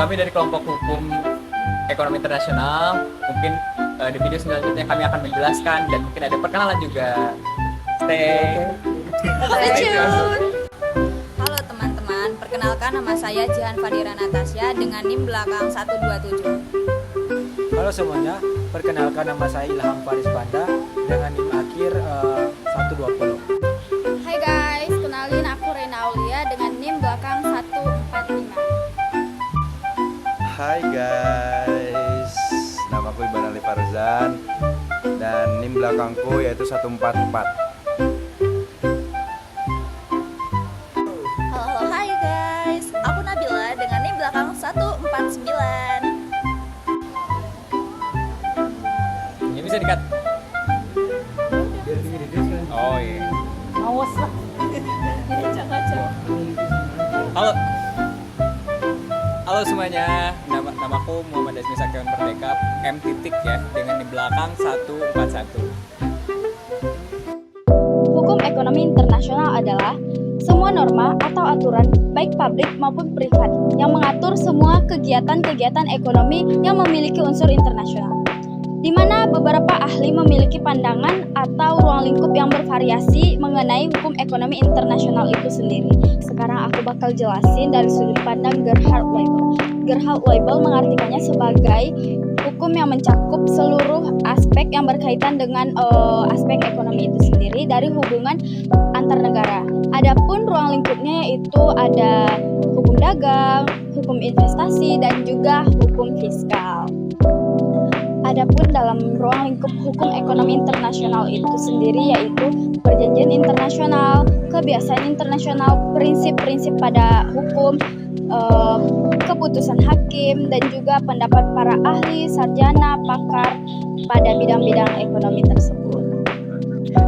kami dari kelompok hukum ekonomi internasional. Mungkin di video selanjutnya kami akan menjelaskan dan mungkin ada perkenalan juga. Stay tune. Halo teman-teman, perkenalkan nama saya Jihan Fadira Natasya dengan NIM belakang 127. Halo semuanya, perkenalkan nama saya Ilham Faris Banda dengan NIM akhir 120. Hai guys, kenalin aku Rena Aulia dengan NIM belakang 145. Hai guys, nama aku Iban Ali Farzan dan NIM belakangku yaitu 144. Halo, hai guys, aku Nabila dengan NIM belakang 149. Ini bisa dikat. Oh iya. Awas lah. Halo. Halo semuanya, namaku Muhammad Azmi Sakiwan Merdeka, M titik ya, dengan di belakang 141. Hukum ekonomi internasional adalah semua norma atau aturan baik publik maupun privat yang mengatur semua kegiatan-kegiatan ekonomi yang memiliki unsur internasional, di mana beberapa ahli memiliki pandangan atau ruang lingkup yang bervariasi mengenai hukum ekonomi internasional itu sendiri. Sekarang aku bakal jelasin dari sudut pandang Gerhard Weibel. Gerhard Weibel mengartikannya sebagai hukum yang mencakup seluruh aspek yang berkaitan dengan aspek ekonomi itu sendiri dari hubungan antar negara. Adapun ruang lingkupnya yaitu ada hukum dagang, hukum investasi, dan juga hukum fiskal. Adapun dalam ruang lingkup hukum ekonomi internasional itu sendiri yaitu perjanjian internasional, kebiasaan internasional, prinsip-prinsip pada hukum, keputusan hakim, dan juga pendapat para ahli, sarjana, pakar pada bidang-bidang ekonomi tersebut.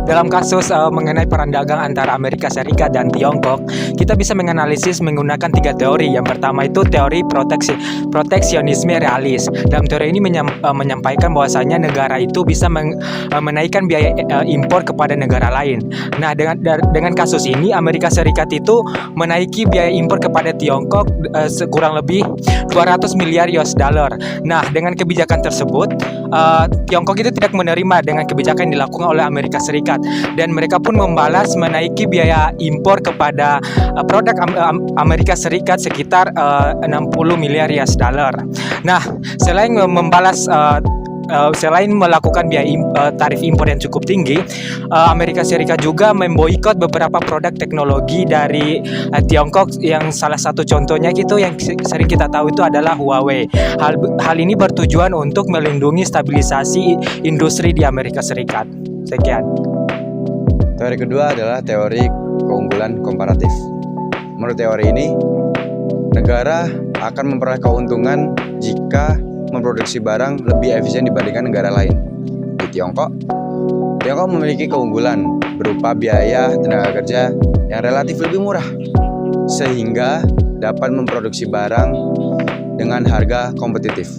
Dalam kasus mengenai perang dagang antara Amerika Serikat dan Tiongkok, kita bisa menganalisis menggunakan 3 teori. Yang pertama itu teori proteksionisme realis. Dalam teori ini menyampaikan bahwasanya negara itu bisa menaikkan biaya impor kepada negara lain. Nah, dengan kasus ini Amerika Serikat itu menaiki biaya impor kepada Tiongkok kurang lebih 200 miliar US dollar. Nah, dengan kebijakan tersebut Tiongkok itu tidak menerima dengan kebijakan yang dilakukan oleh Amerika Serikat, dan mereka pun membalas menaiki biaya impor kepada produk Amerika Serikat sekitar 60 miliar US dollar. Nah, selain selain melakukan biaya tarif impor yang cukup tinggi, Amerika Serikat juga memboikot beberapa produk teknologi dari Tiongkok, yang salah satu contohnya gitu yang sering kita tahu itu adalah Huawei. Hal ini bertujuan untuk melindungi stabilisasi industri di Amerika Serikat. Sekian. Teori kedua adalah teori keunggulan komparatif. Menurut teori ini, negara akan memperoleh keuntungan jika memproduksi barang lebih efisien dibandingkan negara lain. Di Tiongkok memiliki keunggulan berupa biaya tenaga kerja yang relatif lebih murah, sehingga dapat memproduksi barang dengan harga kompetitif.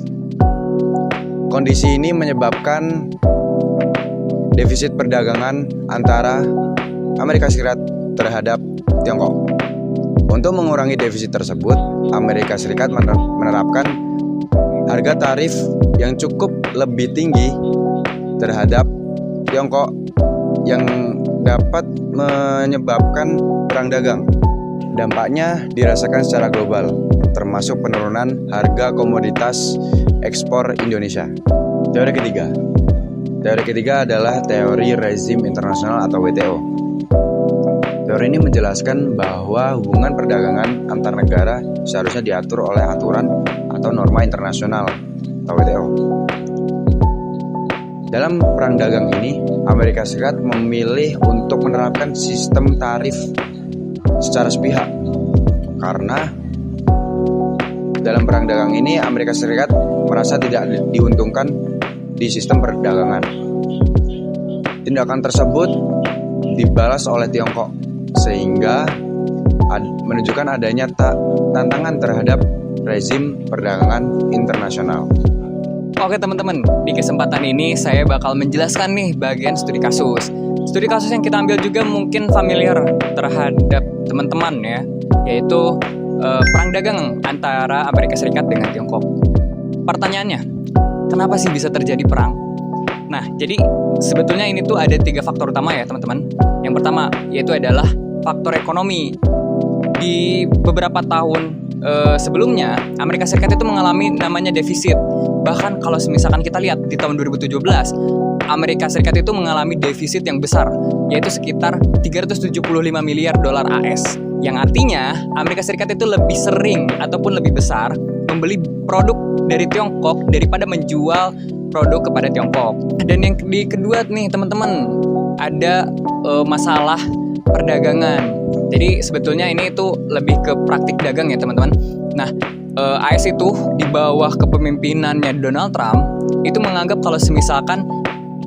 Kondisi ini menyebabkan defisit perdagangan antara Amerika Serikat terhadap Tiongkok. Untuk mengurangi defisit tersebut, Amerika Serikat menerapkan harga tarif yang cukup lebih tinggi terhadap Tiongkok yang dapat menyebabkan perang dagang. Dampaknya dirasakan secara global, termasuk penurunan harga komoditas ekspor Indonesia. Teori ketiga adalah teori rezim internasional atau WTO. Teori ini menjelaskan bahwa hubungan perdagangan antar negara seharusnya diatur oleh aturan atau norma internasional atau WTO. Dalam perang dagang ini, Amerika Serikat memilih untuk menerapkan sistem tarif secara sepihak karena dalam perang dagang ini Amerika Serikat merasa tidak diuntungkan di sistem perdagangan. Tindakan tersebut dibalas oleh Tiongkok sehingga menunjukkan adanya tantangan terhadap rezim perdagangan internasional. Oke teman-teman, di kesempatan ini saya bakal menjelaskan nih bagian studi kasus. Studi kasus yang kita ambil juga mungkin familiar terhadap teman-teman ya, yaitu perang dagang antara Amerika Serikat dengan Tiongkok. Pertanyaannya, kenapa sih bisa terjadi perang? Nah, jadi sebetulnya ini tuh ada 3 faktor utama ya teman-teman. Yang pertama yaitu adalah faktor ekonomi. Di beberapa tahun sebelumnya, Amerika Serikat itu mengalami namanya defisit. Bahkan kalau misalkan kita lihat di tahun 2017, Amerika Serikat itu mengalami defisit yang besar, yaitu sekitar 375 miliar dolar AS. Yang artinya Amerika Serikat itu lebih sering ataupun lebih besar membeli produk dari Tiongkok daripada menjual produk kepada Tiongkok. Dan yang kedua nih teman-teman, ada masalah perdagangan. Jadi sebetulnya ini itu lebih ke praktik dagang ya teman-teman. Nah, AS itu di bawah kepemimpinannya Donald Trump itu menganggap kalau misalkan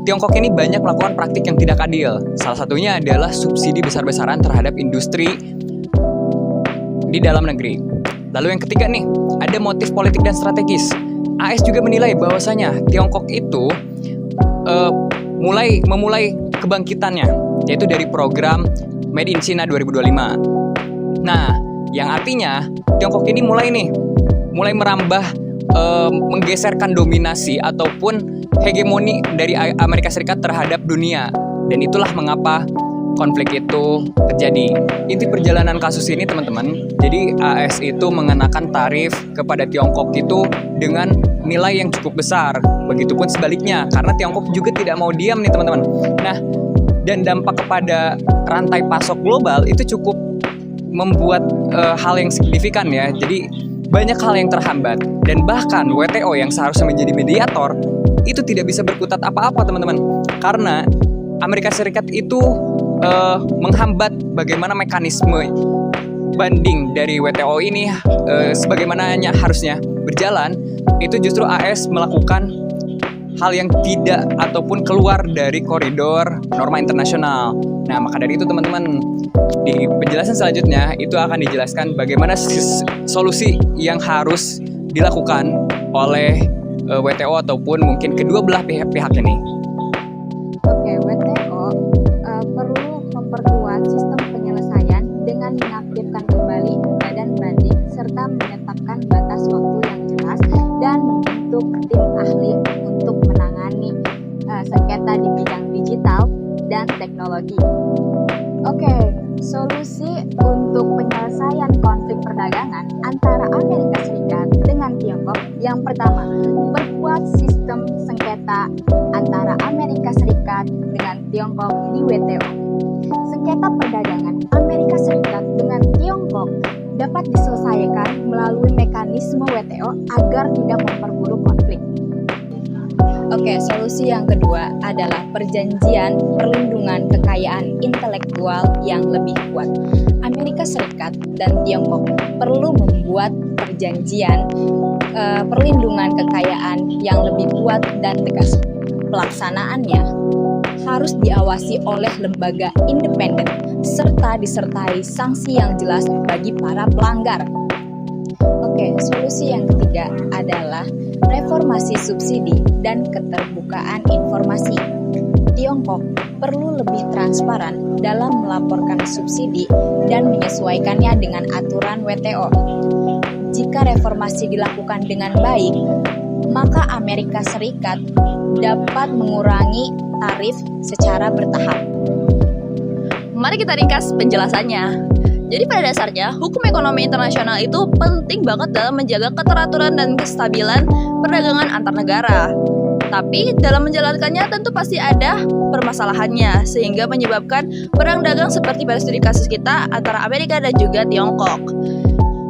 Tiongkok ini banyak melakukan praktik yang tidak adil. Salah satunya adalah subsidi besar-besaran terhadap industri di dalam negeri. Lalu yang ketiga nih, ada motif politik dan strategis. AS juga menilai bahwasanya Tiongkok itu memulai kebangkitannya, yaitu dari program Made in China 2025. Nah, yang artinya Tiongkok ini mulai merambah, menggeserkan dominasi ataupun hegemoni dari Amerika Serikat terhadap dunia. Dan itulah mengapa konflik itu terjadi. Inti perjalanan kasus ini teman-teman, jadi AS itu mengenakan tarif kepada Tiongkok itu dengan nilai yang cukup besar. Begitupun sebaliknya, karena Tiongkok juga tidak mau diam nih teman-teman. Nah, dan dampak kepada rantai pasok global itu cukup membuat hal yang signifikan ya. Jadi banyak hal yang terhambat, dan bahkan WTO yang seharusnya menjadi mediator itu tidak bisa berkutat apa-apa teman-teman, karena Amerika Serikat itu menghambat bagaimana mekanisme banding dari WTO ini sebagaimananya harusnya berjalan. Itu justru AS melakukan hal yang tidak ataupun keluar dari koridor norma internasional. Nah, maka dari itu teman-teman, di penjelasan selanjutnya itu akan dijelaskan bagaimana solusi yang harus dilakukan oleh WTO ataupun mungkin kedua belah pihak ini. Oke, WTO perlu memperkuat sistem penyelesaian dengan mengaktifkan kembali badan banding serta menetapkan batas waktu yang jelas dan membentuk tim ahli untuk menangani sengketa di bidang digital dan teknologi. Oke, solusi untuk penyelesaian konflik perdagangan antara Amerika Serikat dengan Tiongkok yang pertama, memperkuat sistem sengketa antara Amerika Serikat dengan Tiongkok di WTO. Sengketa perdagangan Amerika Serikat dengan Tiongkok dapat diselesaikan melalui mekanisme WTO agar tidak memperburuk konflik. Oke, solusi yang kedua adalah perjanjian perlindungan kekayaan intelektual yang lebih kuat. Amerika Serikat dan Tiongkok perlu membuat perjanjian perlindungan kekayaan yang lebih kuat dan tegas. Pelaksanaannya harus diawasi oleh lembaga independen serta disertai sanksi yang jelas bagi para pelanggar. Oke, solusi yang ketiga adalah reformasi subsidi dan keterbukaan informasi. Tiongkok perlu lebih transparan dalam melaporkan subsidi dan menyesuaikannya dengan aturan WTO. Jika reformasi dilakukan dengan baik, maka Amerika Serikat dapat mengurangi tarif secara bertahap. Mari kita ringkas penjelasannya. Jadi pada dasarnya, hukum ekonomi internasional itu penting banget dalam menjaga keteraturan dan kestabilan perdagangan antar negara. Tapi dalam menjalankannya tentu pasti ada permasalahannya, sehingga menyebabkan perang dagang seperti pada studi kasus kita antara Amerika dan juga Tiongkok.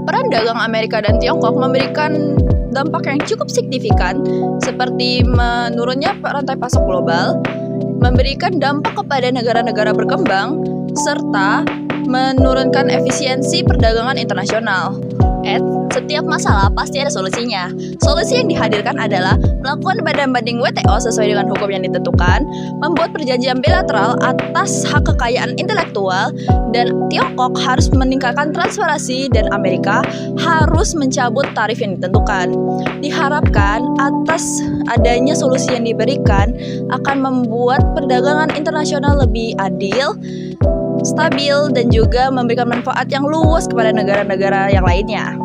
Perang dagang Amerika dan Tiongkok memberikan dampak yang cukup signifikan, seperti menurunnya rantai pasok global, memberikan dampak kepada negara-negara berkembang, serta menurunkan efisiensi perdagangan internasional. Setiap masalah pasti ada solusinya. Solusi yang dihadirkan adalah melakukan badan banding WTO sesuai dengan hukum yang ditentukan, membuat perjanjian bilateral atas hak kekayaan intelektual, dan Tiongkok harus meningkatkan transparansi dan Amerika harus mencabut tarif yang ditentukan. Diharapkan atas adanya solusi yang diberikan akan membuat perdagangan internasional lebih adil stabil, dan juga memberikan manfaat yang luas kepada negara-negara yang lainnya.